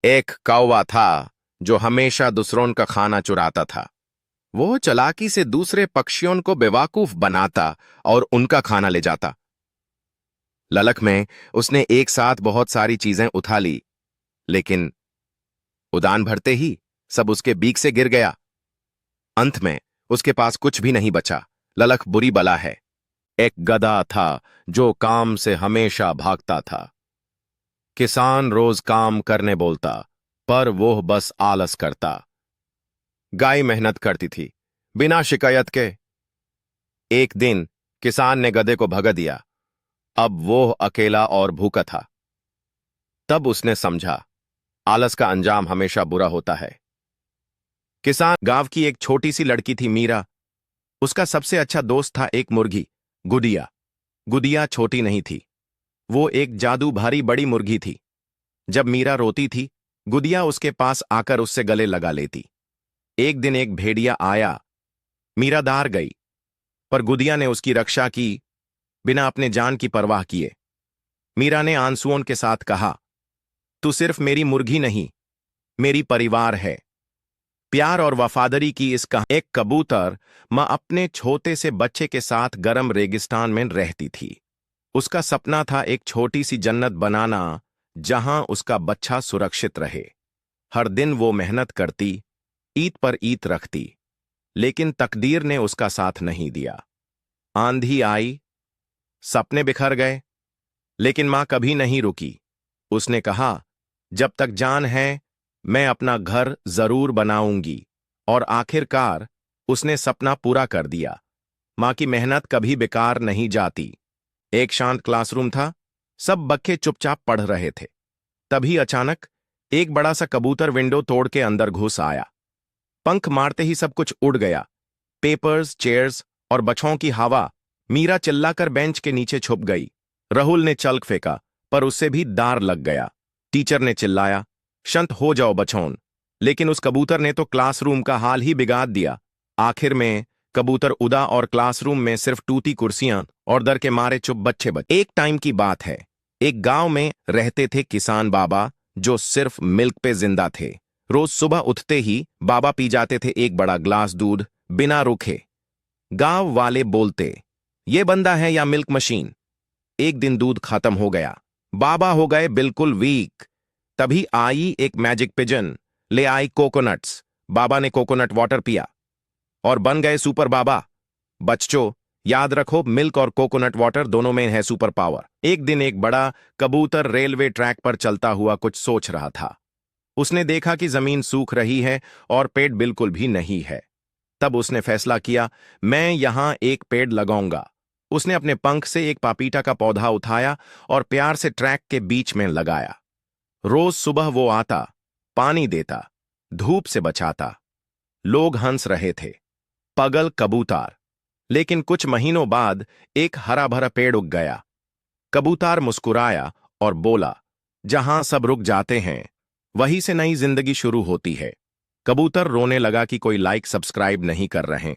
एक कौवा था जो हमेशा दूसरों का खाना चुराता था। वो चालाकी से दूसरे पक्षियों को बेवकूफ बनाता और उनका खाना ले जाता। ललक में उसने एक साथ बहुत सारी चीजें उठा ली, लेकिन उड़ान भरते ही सब उसके बीक से गिर गया। अंत में उसके पास कुछ भी नहीं बचा। ललक बुरी बला है। एक गधा था जो काम से हमेशा भागता था। किसान रोज काम करने बोलता, पर वो बस आलस करता। गाय मेहनत करती थी, बिना शिकायत के। एक दिन किसान ने गधे को भगा दिया। अब वो अकेला और भूखा था। तब उसने समझा, आलस का अंजाम हमेशा बुरा होता है। किसान गांव की एक छोटी सी लड़की थी, मीरा। उसका सबसे अच्छा दोस्त था एक मुर्गी, गुडिया। गुडिया छोटी नहीं थी, वो एक जादू भारी बड़ी मुर्गी थी। जब मीरा रोती थी, गुडिया उसके पास आकर उससे गले लगा लेती। एक दिन एक भेड़िया आया। मीरा दार गई, पर गुडिया ने उसकी रक्षा की, बिना अपने जान की परवाह किए। मीरा ने आंसुओं के साथ कहा, तू सिर्फ मेरी मुर्गी नहीं, मेरी परिवार है। प्यार और वफादारी की इस कहानी। एक कबूतर मां अपने छोटे से बच्चे के साथ गर्म रेगिस्तान में रहती थी। उसका सपना था एक छोटी सी जन्नत बनाना, जहां उसका बच्चा सुरक्षित रहे। हर दिन वो मेहनत करती, ईद पर ईद रखती, लेकिन तकदीर ने उसका साथ नहीं दिया। आंधी आई, सपने बिखर गए, लेकिन मां कभी नहीं रुकी। उसने कहा, जब तक जान है, मैं अपना घर जरूर बनाऊंगी। और आखिरकार उसने सपना पूरा कर दिया। मां की मेहनत कभी बेकार नहीं जाती। एक शांत क्लासरूम था, सब बच्चे चुपचाप पढ़ रहे थे। तभी अचानक एक बड़ा सा कबूतर विंडो तोड़ के अंदर घुस आया। पंख मारते ही सब कुछ उड़ गया, पेपर्स, चेयर्स और बच्चों की हवा। मीरा चिल्लाकर बेंच के नीचे छुप गई। राहुल ने चल्क फेंका, पर उससे भी दार लग गया। टीचर ने चिल्लाया, शांत हो जाओ बच्चों। लेकिन उस कबूतर ने तो क्लासरूम का हाल ही बिगाड़ दिया। आखिर में कबूतर उड़ा और क्लासरूम में सिर्फ टूटी कुर्सियां और डर के मारे चुप बच्चे बचे। एक टाइम की बात है, एक गांव में रहते थे किसान बाबा, जो सिर्फ मिल्क पे जिंदा थे। रोज सुबह उठते ही बाबा पी जाते थे एक बड़ा ग्लास दूध, बिना रुके। गांव वाले बोलते, ये बंदा है या मिल्क मशीन। एक दिन दूध खत्म हो गया, बाबा हो गए बिल्कुल वीक। तभी आई एक मैजिक पिजन, ले आई कोकोनट्स। बाबा ने कोकोनट वाटर पिया और बन गए सुपर बाबा। बच्चों, याद रखो, मिल्क और कोकोनट वाटर दोनों में है सुपर पावर। एक दिन एक बड़ा कबूतर रेलवे ट्रैक पर चलता हुआ कुछ सोच रहा था। उसने देखा कि जमीन सूख रही है और पेड़ बिल्कुल भी नहीं है। तब उसने फैसला किया, मैं यहां एक पेड़ लगाऊंगा। उसने अपने पंख से एक पापीता का पौधा उठाया और प्यार से ट्रैक के बीच में लगाया। रोज सुबह वो आता, पानी देता, धूप से बचाता। लोग हंस रहे थे, पगल कबूतर। लेकिन कुछ महीनों बाद एक हरा भरा पेड़ उग गया। कबूतर मुस्कुराया और बोला, जहां सब रुक जाते हैं, वहीं से नई जिंदगी शुरू होती है। कबूतर रोने लगा कि कोई लाइक सब्सक्राइब नहीं कर रहे।